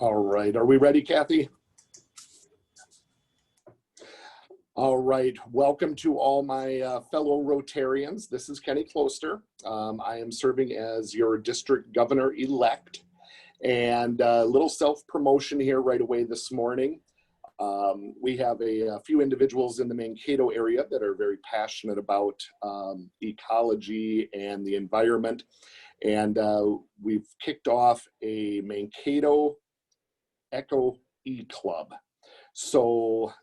All right, are we ready, Kathy? All right, welcome to all my fellow Rotarians. This is Kenny Closter. I am serving as your district governor-elect, and a little self-promotion here right away this morning. We have a few individuals in the Mankato area that are very passionate about ecology and the environment, and we've kicked off a Mankato Eco E-Club. So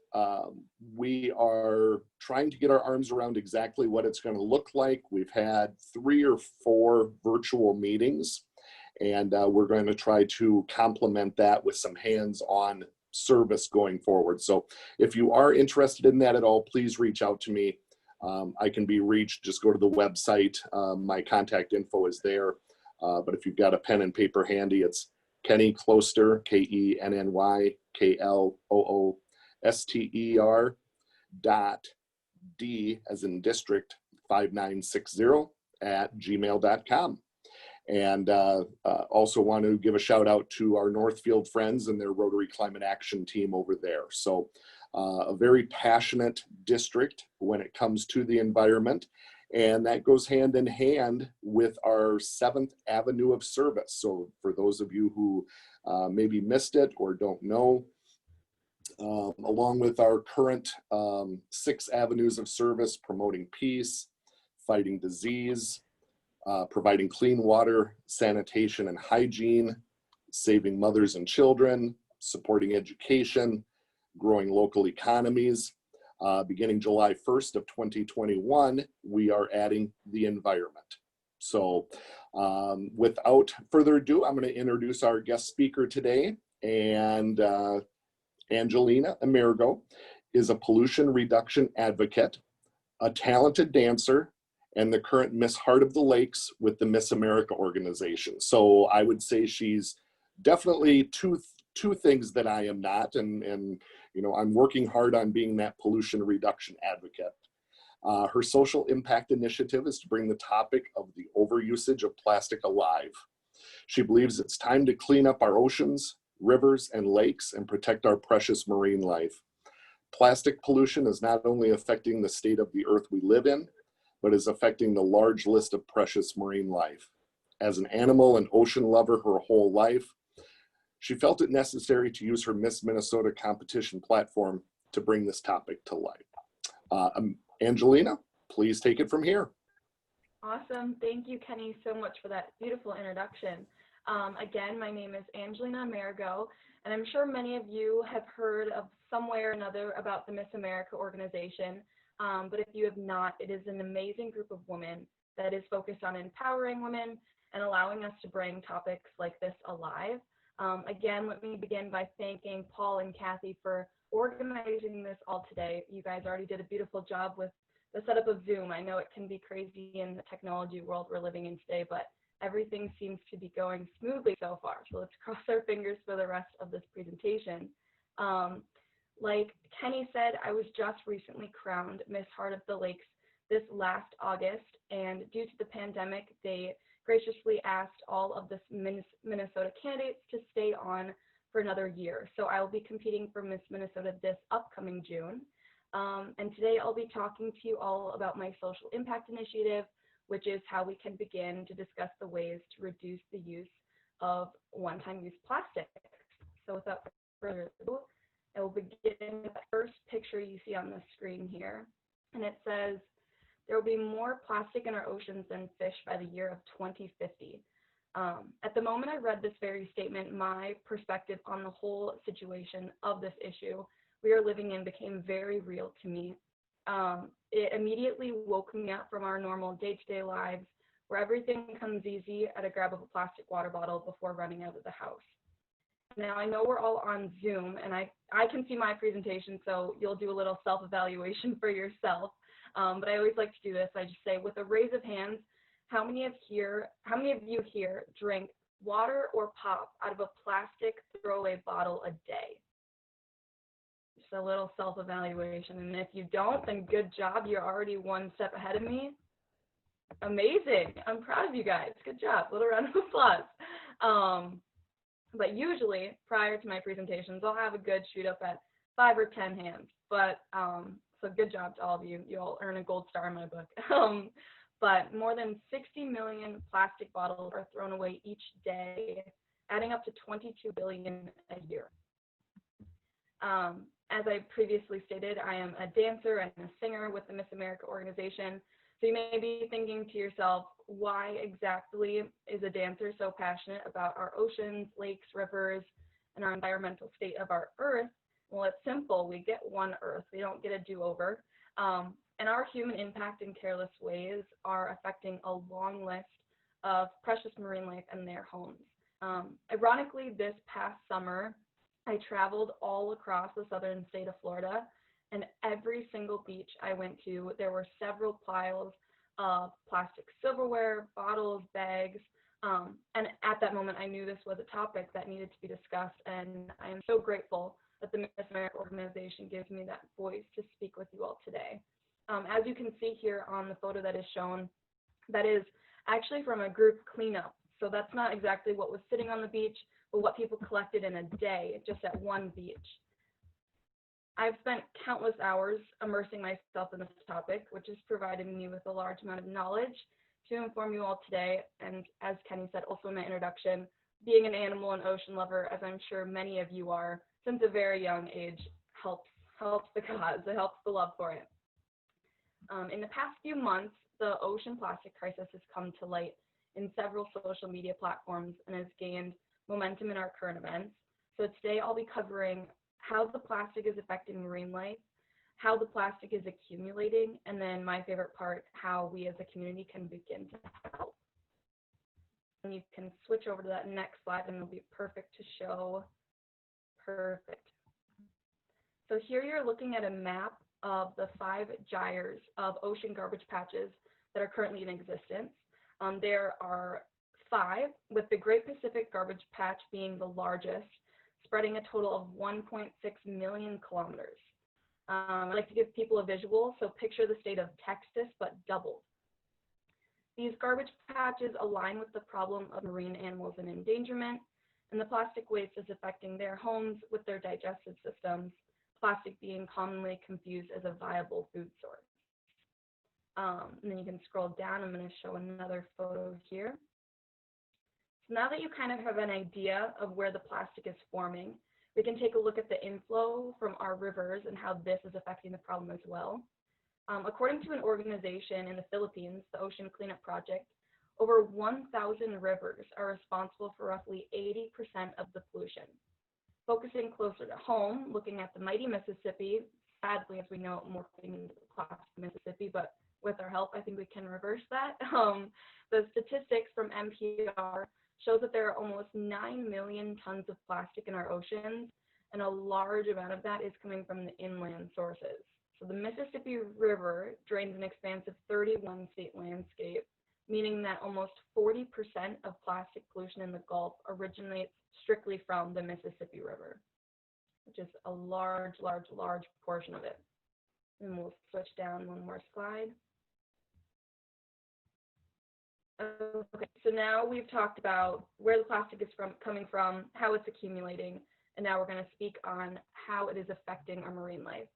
we are trying to get our arms around exactly what it's going to look like. We've had 3 or 4 virtual meetings, and we're going to try to complement that with some hands-on service going forward. So if you are interested in that at all, please reach out to me. I can be reached. Just go to the website. My contact info is there. But if you've got a pen and paper handy, it's Kenny Closter, KENNYKLOOSTER .D as in district 5960 @gmail.com. And also want to give a shout out to our Northfield friends and their Rotary Climate Action team over there. So a very passionate district when it comes to the environment. And that goes hand in hand with our 7th Avenue of Service. So for those of you who maybe missed it or don't know, along with our current 6 avenues of service, promoting peace, fighting disease, providing clean water, sanitation and hygiene, saving mothers and children, supporting education, growing local economies. Beginning July 1st of 2021, we are adding the environment. So without further ado, I'm going to introduce our guest speaker today. And Angelina Amerigo is a pollution reduction advocate, a talented dancer, and the current Miss Heart of the Lakes with the Miss America organization. So I would say she's definitely two things that I am not, and you know, I'm working hard on being that pollution reduction advocate. Her social impact initiative is to bring the topic of the overusage of plastic alive. She believes it's time to clean up our oceans, rivers, and lakes and protect our precious marine life. Plastic pollution is not only affecting the state of the earth we live in, but is affecting the large list of precious marine life. As an animal and ocean lover her whole life, she felt it necessary to use her Miss Minnesota competition platform to bring this topic to light. Angelina, please take it from here. Awesome. Thank you, Kenny, so much for that beautiful introduction. Again, my name is Angelina Amerigo, and I'm sure many of you have heard of some way or another about the Miss America organization. But if you have not, it is an amazing group of women that is focused on empowering women and allowing us to bring topics like this alive. Again, let me begin by thanking Paul and Kathy for organizing this all today. You guys already did a beautiful job with the setup of Zoom. I know it can be crazy in the technology world we're living in today, but everything seems to be going smoothly so far. So let's cross our fingers for the rest of this presentation. Like Kenny said, I was just recently crowned Miss Heart of the Lakes this last August, and due to the pandemic, they graciously asked all of the Minnesota candidates to stay on for another year. So I will be competing for Miss Minnesota this upcoming June. And today I'll be talking to you all about my social impact initiative, which is how we can begin to discuss the ways to reduce the use of one-time use plastic. So without further ado, I will begin with the first picture you see on the screen here. And it says, there will be more plastic in our oceans than fish by the year of 2050. At the moment I read this very statement, my perspective on the whole situation of this issue we are living in became very real to me. It immediately woke me up from our normal day-to-day lives where everything comes easy at a grab of a plastic water bottle before running out of the house. Now I know we're all on Zoom and I can see my presentation, so you'll do a little self-evaluation for yourself. But I always like to do this. I just say, with a raise of hands, how many of you here drink water or pop out of a plastic throwaway bottle a day? Just a little self-evaluation. And if you don't, then good job. You're already one step ahead of me. Amazing. I'm proud of you guys. Good job. Little round of applause. But usually, prior to my presentations, I'll have a good shoot up at 5 or 10 hands. But so good job to all of you. You all earn a gold star in my book. But more than 60 million plastic bottles are thrown away each day, adding up to 22 billion a year. As I previously stated, I am a dancer and a singer with the Miss America organization. So you may be thinking to yourself, why exactly is a dancer so passionate about our oceans, lakes, rivers, and our environmental state of our earth? Well, it's simple. We get one earth. We don't get a do-over. And our human impact in careless ways are affecting a long list of precious marine life and their homes. Ironically, this past summer, I traveled all across the southern state of Florida, and every single beach I went to, there were several piles of plastic silverware, bottles, bags, and at that moment I knew this was a topic that needed to be discussed, and I am so grateful that the Miss America organization gives me that voice to speak with you all today. As you can see here on the photo that is shown, that is actually from a group cleanup. So that's not exactly what was sitting on the beach, but what people collected in a day, just at one beach. I've spent countless hours immersing myself in this topic, which has provided me with a large amount of knowledge to inform you all today. And as Kenny said also in my introduction, being an animal and ocean lover, as I'm sure many of you are, since a very young age, helps the cause. It helps the love for it. In the past few months, the ocean plastic crisis has come to light in several social media platforms and has gained momentum in our current events. So today I'll be covering how the plastic is affecting marine life, how the plastic is accumulating, and then my favorite part, how we as a community can begin to help. And you can switch over to that next slide and it'll be perfect to show. Perfect. So here you're looking at a map of the 5 gyres of ocean garbage patches that are currently in existence. There are 5, with the Great Pacific Garbage Patch being the largest, spreading a total of 1.6 million kilometers. I'd like to give people a visual, so picture the state of Texas, but doubled. These garbage patches align with the problem of marine animals in endangerment, and the plastic waste is affecting their homes with their digestive systems, plastic being commonly confused as a viable food source. And then you can scroll down. I'm going to show another photo here. So now that you kind of have an idea of where the plastic is forming, we can take a look at the inflow from our rivers and how this is affecting the problem as well. According to an organization in the Philippines, the Ocean Cleanup Project, over 1,000 rivers are responsible for roughly 80% of the pollution. Focusing closer to home, looking at the mighty Mississippi, sadly, as we know, morphing into the plastic Mississippi, but with our help, I think we can reverse that. The statistics from NPR shows that there are almost 9 million tons of plastic in our oceans, and a large amount of that is coming from the inland sources. So the Mississippi River drains an expansive 31-state landscape, meaning that almost 40% of plastic pollution in the Gulf originates strictly from the Mississippi River, which is a large, large, large portion of it. And we'll switch down one more slide. Okay, so now we've talked about where the plastic is coming from, how it's accumulating, and now we're going to speak on how it is affecting our marine life.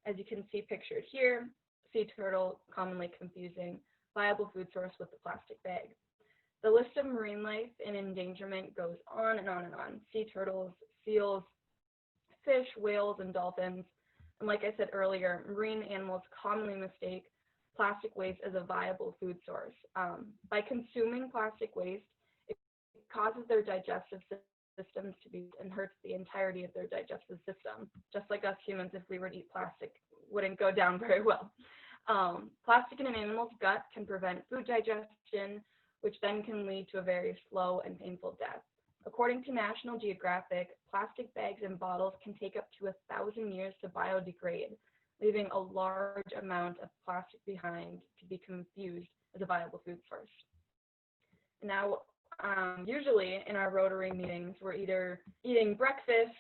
As you can see pictured here, sea turtle, commonly confusing viable food source with the plastic bag. The list of marine life in endangerment goes on and on and on. Sea turtles, seals, fish, whales, and dolphins. And like I said earlier, marine animals commonly mistake plastic waste as a viable food source. By consuming plastic waste, it causes their digestive systems to be and hurts the entirety of their digestive system. Just like us humans, if we were to eat plastic, wouldn't go down very well. Plastic in an animal's gut can prevent food digestion, which then can lead to a very slow and painful death. According to National Geographic, plastic bags and bottles can take up to 1,000 years to biodegrade, leaving a large amount of plastic behind to be confused as a viable food source. Now, usually in our Rotary meetings, we're either eating breakfast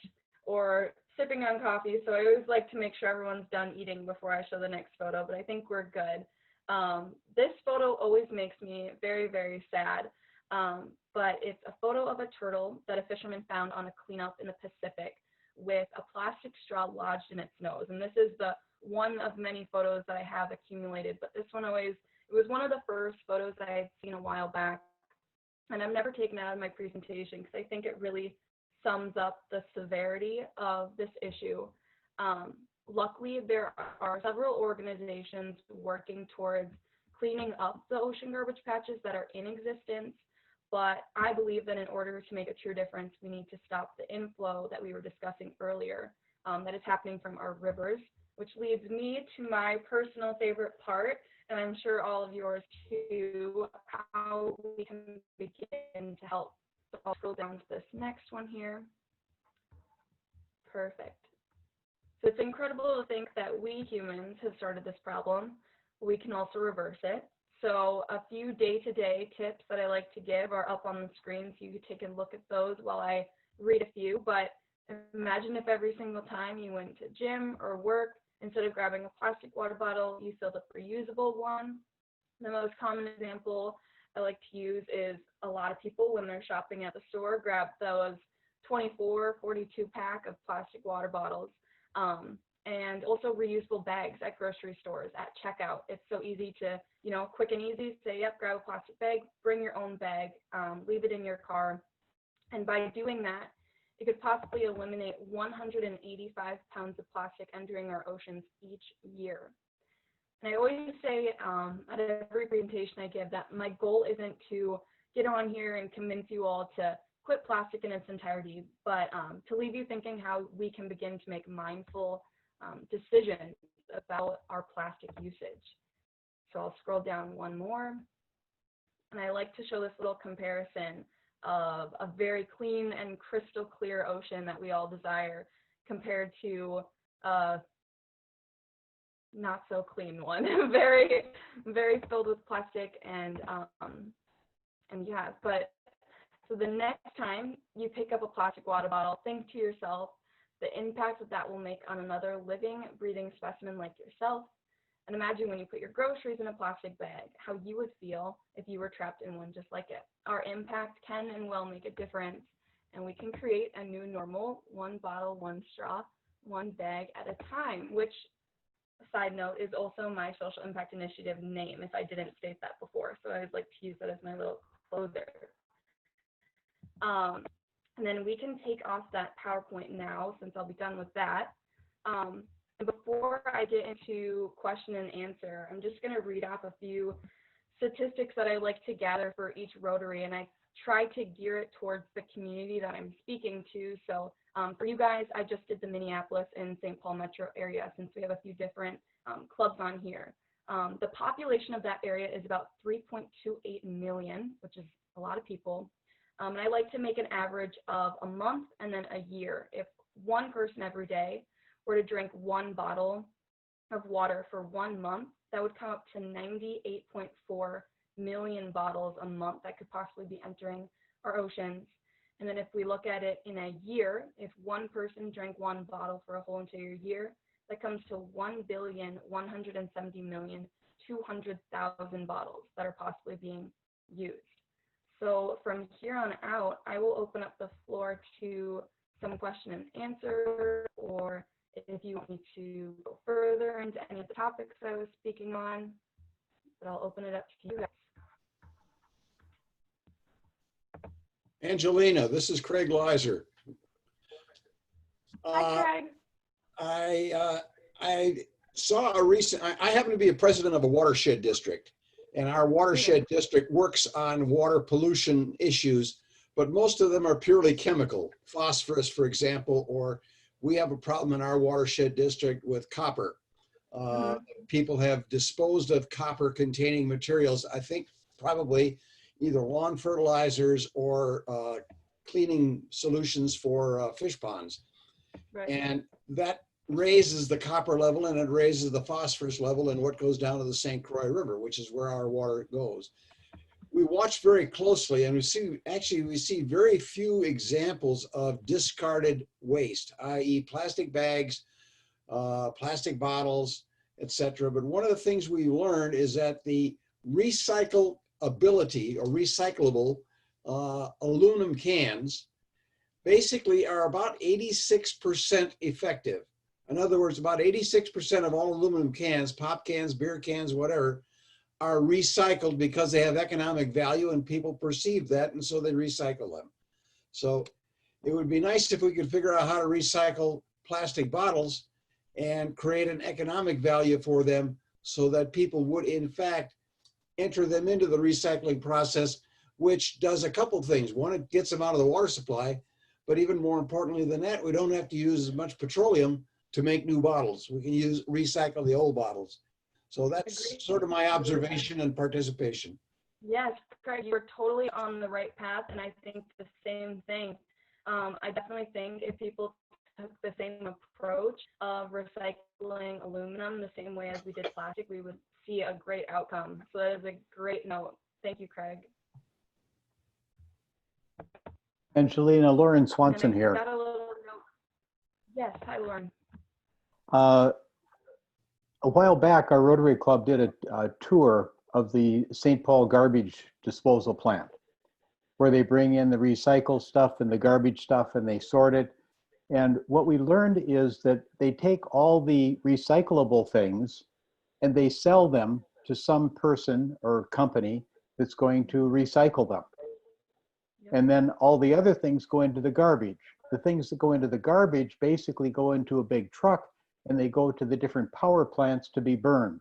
or sipping on coffee, so I always like to make sure everyone's done eating before I show the next photo, but I think we're good. This photo always makes me very, very sad. But it's a photo of a turtle that a fisherman found on a cleanup in the Pacific with a plastic straw lodged in its nose. And this is the one of many photos that I have accumulated, but this one it was one of the first photos that I had seen a while back. And I've never taken it out of my presentation because I think it really sums up the severity of this issue. Luckily, there are several organizations working towards cleaning up the ocean garbage patches that are in existence, but I believe that in order to make a true difference, we need to stop the inflow that we were discussing earlier that is happening from our rivers, which leads me to my personal favorite part, and I'm sure all of yours too, how we can begin to help. So I'll scroll down to this next one here. Perfect. So it's incredible to think that we humans have started this problem. We can also reverse it. So a few day-to-day tips that I like to give are up on the screen, so you can take a look at those while I read a few. But imagine if every single time you went to gym or work, instead of grabbing a plastic water bottle, you filled up a reusable one. The most common example I like to use is a lot of people when they're shopping at the store grab those 24, 42 pack of plastic water bottles. And also reusable bags at grocery stores at checkout. It's so easy to, quick and easy, say, yep, grab a plastic bag, bring your own bag, leave it in your car. And by doing that, it could possibly eliminate 185 pounds of plastic entering our oceans each year. And I always say at every presentation I give that my goal isn't to get on here and convince you all to quit plastic in its entirety, but to leave you thinking how we can begin to make mindful decisions about our plastic usage. So I'll scroll down one more. And I like to show this little comparison of a very clean and crystal clear ocean that we all desire compared to a not so clean one, very, very filled with plastic and yeah, but so the next time you pick up a plastic water bottle, think to yourself the impact that will make on another living, breathing specimen like yourself. And imagine when you put your groceries in a plastic bag, how you would feel if you were trapped in one just like it. Our impact can and will make a difference, and we can create a new normal, one bottle, one straw, one bag at a time, which, side note, is also my social impact initiative name, if I didn't state that before. So I would like to use that as my little closer. And then we can take off that PowerPoint now, since I'll be done with that. And before I get into question and answer, I'm just going to read off a few statistics that I like to gather for each Rotary, and I try to gear it towards the community that I'm speaking to. So for you guys, I just did the Minneapolis and St. Paul metro area, since we have a few different clubs on here. The population of that area is about 3.28 million, which is a lot of people. And I like to make an average of a month and then a year. If one person every day were to drink one bottle of water for 1 month, that would come up to 98.4 million bottles a month that could possibly be entering our oceans. And then if we look at it in a year, if one person drank one bottle for a whole entire year, that comes to 1,170,200,000 bottles that are possibly being used. So from here on out, I will open up the floor to some question and answer, or if you want me to go further into any of the topics I was speaking on, but I'll open it up to you guys. Angelina, this is Craig Leiser. Hi, Craig. I saw a recent, I happen to be a president of a watershed district, and our watershed district works on water pollution issues, but most of them are purely chemical. Phosphorus, for example, or we have a problem in our watershed district with copper. People have disposed of copper containing materials, I think probably either lawn fertilizers or cleaning solutions for fish ponds. Right. And that raises the copper level, and it raises the phosphorus level in what goes down to the St. Croix River, which is where our water goes. We watch very closely, and we see very few examples of discarded waste, i.e. plastic bags, plastic bottles, etc. But one of the things we learned is that the recyclability or recyclable aluminum cans basically are about 86% effective. In other words, about 86% of all aluminum cans, pop cans, beer cans, whatever, are recycled because they have economic value and people perceive that, and so they recycle them. So it would be nice if we could figure out how to recycle plastic bottles and create an economic value for them so that people would in fact enter them into the recycling process, which does a couple things. One, it gets them out of the water supply, but even more importantly than that, we don't have to use as much petroleum to make new bottles. We can recycle the old bottles. So that's Agreed. sort of my observation and participation. Yes, Craig, you're totally on the right path, and I think the same thing. I definitely think if people took the same approach of recycling aluminum the same way as we did plastic, we would see a great outcome. So that is a great note. Thank you, Craig. Angelina, Lauren And Swanson I here. got a little note. Yes, hi, Lauren. A while back, our Rotary Club did a tour of the St. Paul garbage disposal plant, where they bring in the recycled stuff and the garbage stuff and they sort it. And what we learned is that they take all the recyclable things and they sell them to some person or company that's going to recycle them. And then all the other things go into the garbage. The things that go into the garbage basically go into a big truck and they go to the different power plants to be burned.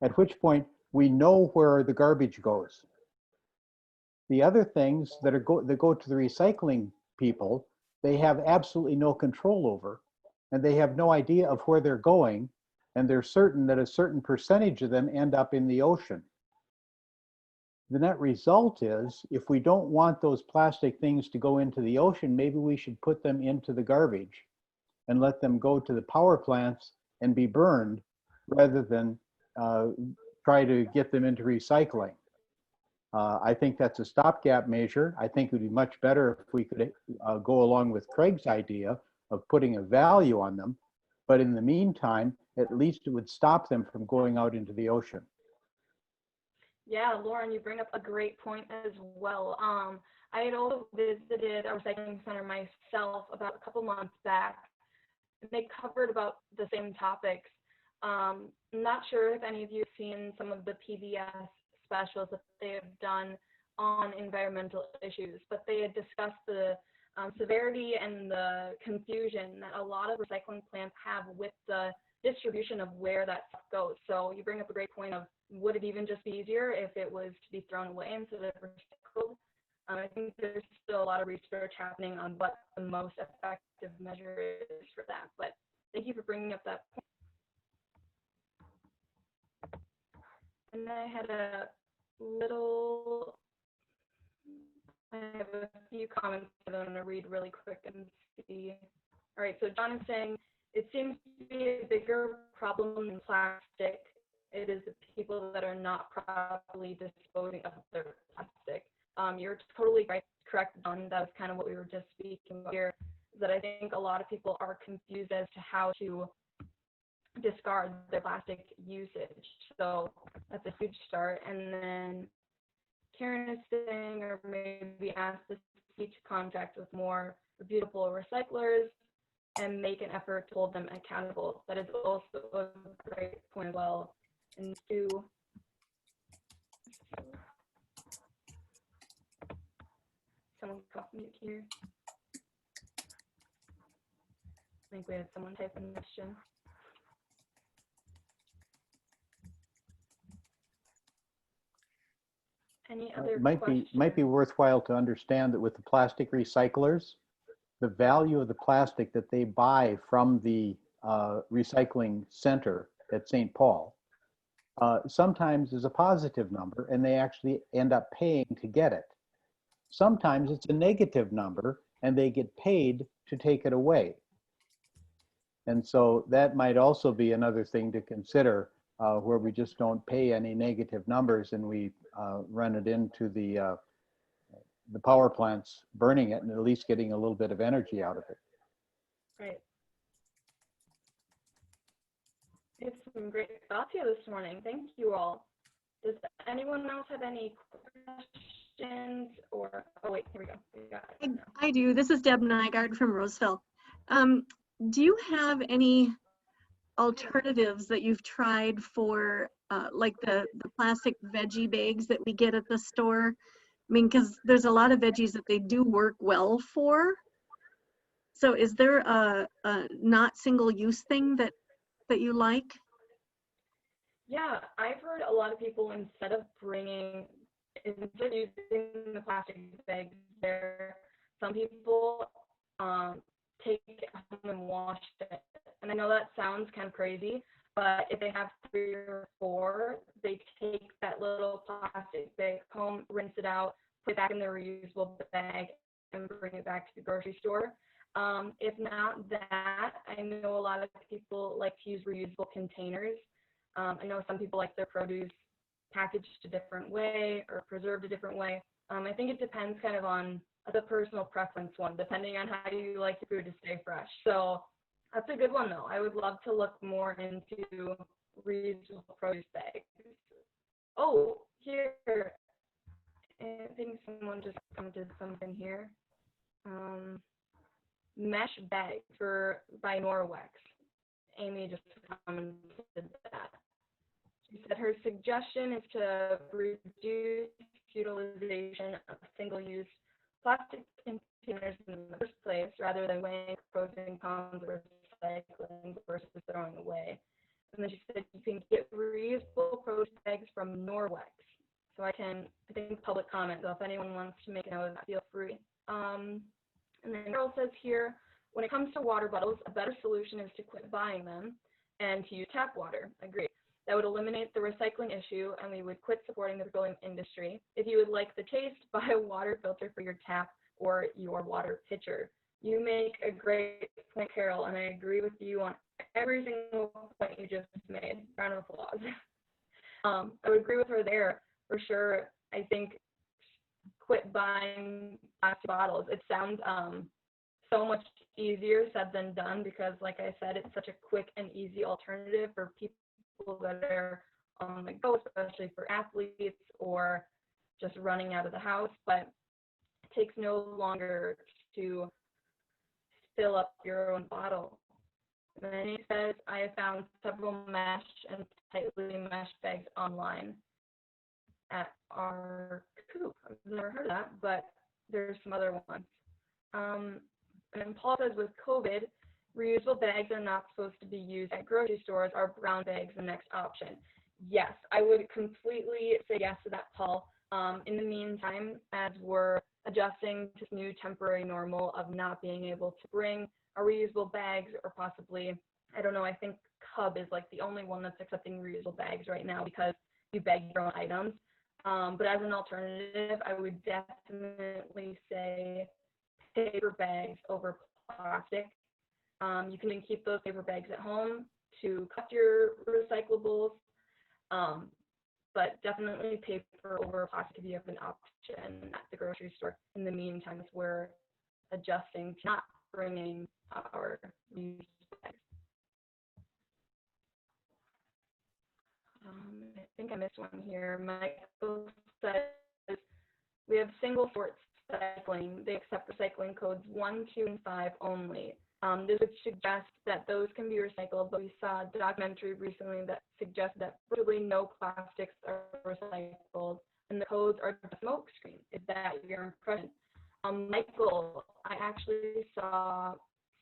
At which point we know where the garbage goes. The other things that go to the recycling people, they have absolutely no control over, and they have no idea of where they're going, and they're certain that a certain percentage of them end up in the ocean. The net result is, if we don't want those plastic things to go into the ocean, maybe we should put them into the garbage and let them go to the power plants and be burned rather than try to get them into recycling. I think that's a stopgap measure. I think it would be much better if we could go along with Craig's idea of putting a value on them. But in the meantime, at least it would stop them from going out into the ocean. Yeah, Lauren, you bring up a great point as well. I had also visited a recycling center myself about a couple months back, and they covered about the same topics. I'm not sure if any of you have seen some of the PBS specials that they have done on environmental issues, but they had discussed the severity and the confusion that a lot of recycling plants have with the distribution of where that stuff goes. So you bring up a great point of, would it even just be easier if it was to be thrown away instead of recycled? I think there's still a lot of research happening on what the most effective measure is for that, but thank you for bringing up that point. And I had I have a few comments that I'm going to read really quick and see. All right, so John is saying, it seems to be a bigger problem than plastic. It is the people that are not properly disposing of their plastic. You're totally correct, John. That was kind of what we were just speaking about here, that I think a lot of people are confused as to how to discard their plastic usage. So that's a huge start. And then Karen is saying, or maybe ask the city to contact with more reputable recyclers and make an effort to hold them accountable. That is also a great point as well. And two, someone got mute here. I think we had someone type in the question. Any other questions? Might be worthwhile to understand that with the plastic recyclers, the value of the plastic that they buy from the recycling center at St. Paul sometimes is a positive number, and they actually end up paying to get it. Sometimes it's a negative number, and they get paid to take it away. And so that might also be another thing to consider, where we just don't pay any negative numbers and we run it into the power plants burning it and at least getting a little bit of energy out of it. Right. It's some great thoughts here this morning. Thank you all. Does anyone else have any questions? questions or, oh wait, here we go. We got it now. I do. This is Deb Nygaard from Roseville. Do you have any alternatives that you've tried for like the plastic veggie bags that we get at the store? I mean, because there's a lot of veggies that they do work well for. So is there a not single-use thing that you like? Yeah, I've heard a lot of people, instead of using the plastic bags there, some people take it home and wash it. And I know that sounds kind of crazy, but if they have 3 or 4, they take that little plastic bag home, rinse it out, put it back in their reusable bag, and bring it back to the grocery store. If not that, I know a lot of people like to use reusable containers. I know some people like their produce packaged a different way or preserved a different way. I think it depends kind of on the personal preference one, depending on how you like your food to stay fresh. So that's a good one though. I would love to look more into reusable produce bags. Oh, here, I think someone just commented something here. Mesh bags by Norwex. Amy just commented that. She said her suggestion is to reduce utilization of single-use plastic containers in the first place, rather than weighing pros and cons of recycling versus throwing away. And then she said you can get reusable produce bags from Norwex. So I think public comment, so if anyone wants to make a note of that, feel free. And then Carol says here, when it comes to water bottles, a better solution is to quit buying them and to use tap water. Agreed. That would eliminate the recycling issue, and we would quit supporting the petroleum industry. If you would like the taste, buy a water filter for your tap or your water pitcher. You make a great point, Carol, and I agree with you on every single point you just made. Round of applause. I would agree with her there for sure. I think quit buying plastic bottles. It sounds so much easier said than done, because like I said, it's such a quick and easy alternative for people that are on the go, especially for athletes or just running out of the house. But it takes no longer to fill up your own bottle. And then he says, I have found several mesh and tightly meshed bags online at our coop. I've never heard of that, but there's some other ones. And Paul says, with COVID, reusable bags are not supposed to be used at grocery stores. Are brown bags the next option? Yes, I would completely say yes to that, Paul. In the meantime, as we're adjusting to this new temporary normal of not being able to bring our reusable bags, or possibly, I don't know, I think Cub is like the only one that's accepting reusable bags right now because you bag your own items. But as an alternative, I would definitely say paper bags over plastic. You can keep those paper bags at home to cut your recyclables, but definitely paper over plastic if you have an option at the grocery store. In the meantime, as we're adjusting to not bringing our reused bags. I think I missed one here. Michael says we have single sort recycling. They accept recycling codes 1, 2, and 5 only. This would suggest that those can be recycled, but we saw a documentary recently that suggests that virtually no plastics are recycled, and the codes are the smoke screen. Is that your impression? Michael, I actually saw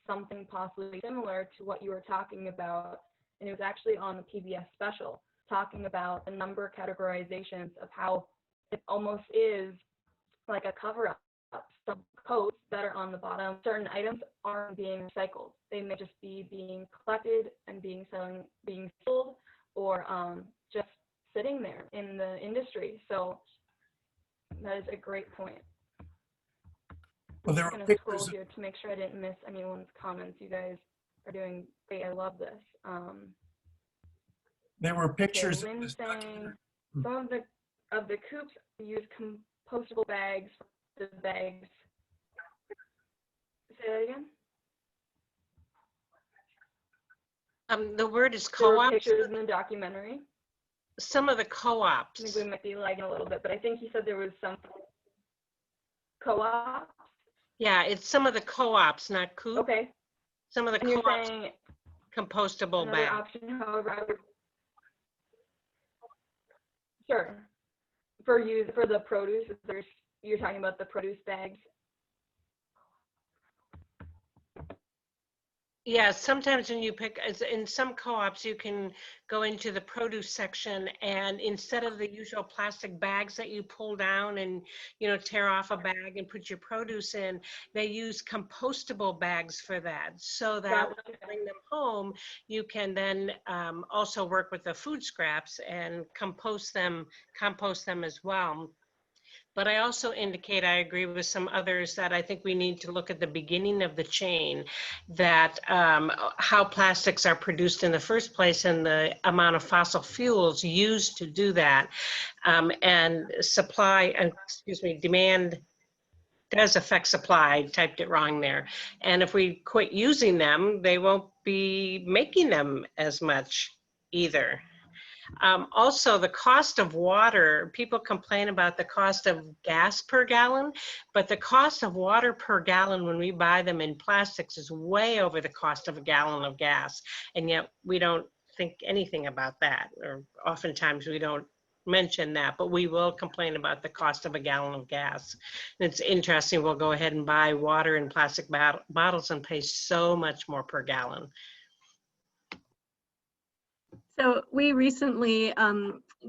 something possibly similar to what you were talking about, and it was actually on the PBS special, talking about the number categorizations of how it almost is like a cover-up. Some codes that are on the bottom, certain items aren't being recycled. They may just be being collected and being sold, or just sitting there in the industry. So that is a great point. Well, there I'm are going to scroll pictures. here to make sure I didn't miss anyone's comments. You guys are doing great. I love this. There were Okay, pictures. Lynn saying some of the coops use compostable bags for the bags. Say that again? The word is There were co-ops. pictures in the documentary. Some of the I think co-ops. we might be lagging a little bit, but I think he said there was some. Co-op? Yeah, it's some of the co-ops, not coop. Okay. Some of the And you're co-ops saying compostable another bags. option, however, I would, sure. For the produce, you're talking about the produce bags. Yeah, sometimes when you pick, in some co-ops, you can go into the produce section and instead of the usual plastic bags that you pull down and, tear off a bag and put your produce in, they use compostable bags for that. So that when you bring them home, you can then also work with the food scraps and compost them as well. But I also indicate I agree with some others that I think we need to look at the beginning of the chain, that how plastics are produced in the first place and the amount of fossil fuels used to do that. And demand does affect supply. I typed it wrong there. And if we quit using them, they won't be making them as much either. Also, the cost of water, people complain about the cost of gas per gallon, but the cost of water per gallon when we buy them in plastics is way over the cost of a gallon of gas. And yet we don't think anything about that, or oftentimes we don't mention that, but we will complain about the cost of a gallon of gas. And it's interesting, we'll go ahead and buy water in plastic bottles and pay so much more per gallon. So we recently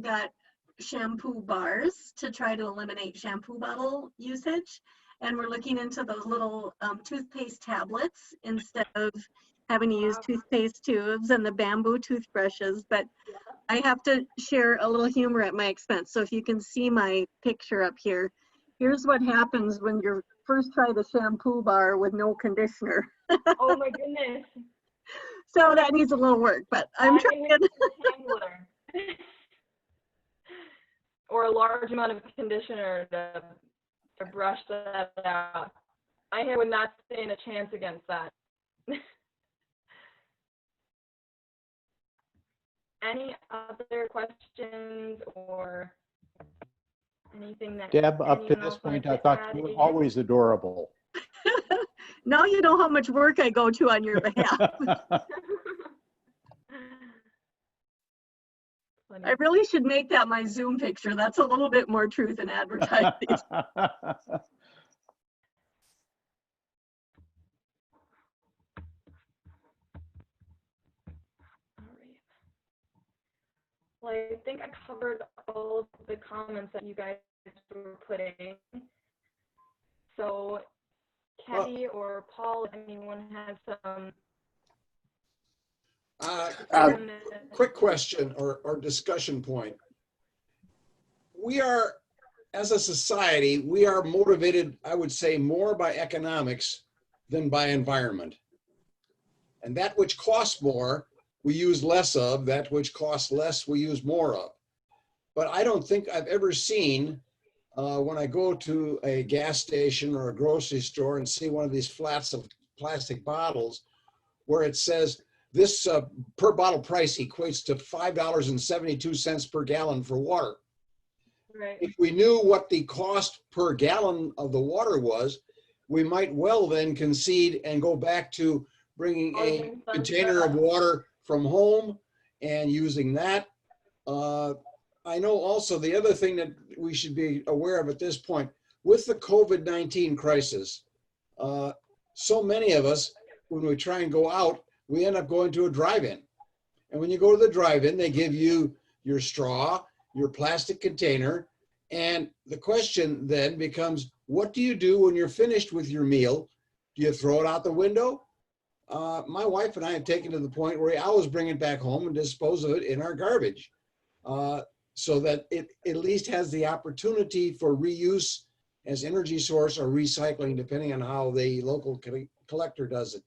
got shampoo bars to try to eliminate shampoo bottle usage. And we're looking into those little toothpaste tablets instead of having to use toothpaste tubes and the bamboo toothbrushes. But I have to share a little humor at my expense. So if you can see my picture up here, here's what happens when you first try the shampoo bar with no conditioner. Oh my goodness. So that needs a little work, but I'm trying to. Or a large amount of conditioner to brush that out. My hair would not stand a chance against that. Any other questions or anything that Deb, up to anyone this else wanted point, I to thought add you were in? always adorable. Now you know how much work I go to on your behalf. I really should make that my Zoom picture. That's a little bit more truth in advertising. Well, I think I covered all of the comments that you guys were putting. So, Kathy or Paul, if anyone has some. Quick question or discussion point. We are, as a society, we are motivated, I would say, more by economics than by environment. And that which costs more, we use less of. That which costs less, we use more of. But I don't think I've ever seen, when I go to a gas station or a grocery store and see one of these flats of plastic bottles where it says this per bottle price equates to $5.72 per gallon for water. Right. If we knew what the cost per gallon of the water was, we might well then concede and go back to bringing a container of water from home and using that. I know also the other thing that we should be aware of at this point, with the COVID-19 crisis, so many of us, when we try and go out, we end up going to a drive-in. And when you go to the drive-in, they give you your straw, your plastic container, and the question then becomes, what do you do when you're finished with your meal? Do you throw it out the window? My wife and I have taken to the point where we always bring it back home and dispose of it in our garbage, so that it at least has the opportunity for reuse as energy source or recycling, depending on how the local collector does it.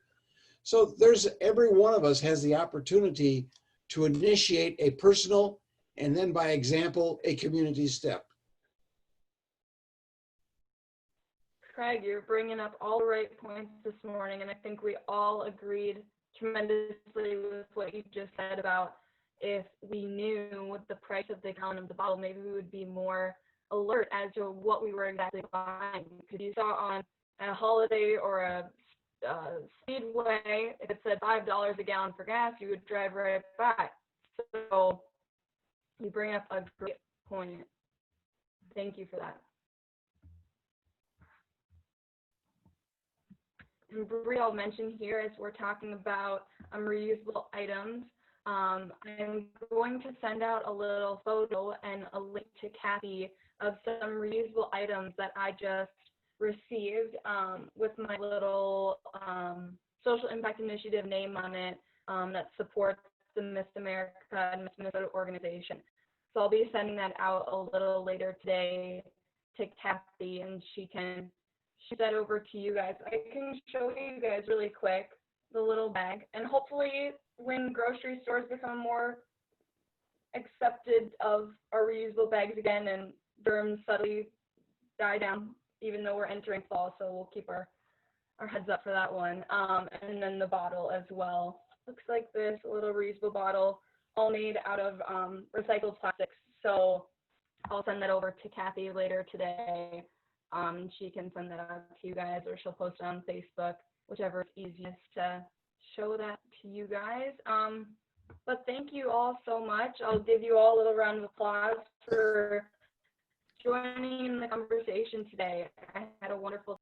So every one of us has the opportunity to initiate a personal and then by example, a community step. Craig, you're bringing up all the right points this morning, and I think we all agreed tremendously with what you just said about if we knew the price of the gallon of the bottle, maybe we would be more alert as to what we were exactly buying. Because you saw on a Holiday or a Speedway, if it said $5 a gallon for gas, you would drive right by. So you bring up a great point. Thank you for that. And Bree, I'll mention here as we're talking about reusable items, I'm going to send out a little photo and a link to Kathy of some reusable items that I just received with my little social impact initiative name on it that supports the Miss America and Miss Minnesota organization. So I'll be sending that out a little later today to Kathy, and she can shoot that over to you guys. I can show you guys really quick the little bag, and hopefully when grocery stores become more accepted of our reusable bags again and germs subtly die down, even though we're entering fall, so we'll keep our heads up for that one. And then the bottle as well. Looks like this, a little reusable bottle, all made out of recycled plastics. So I'll send that over to Kathy later today. She can send that out to you guys, or she'll post it on Facebook, whichever is easiest to show that to you guys. But thank you all so much. I'll give you all a little round of applause for joining in the conversation today. I had a wonderful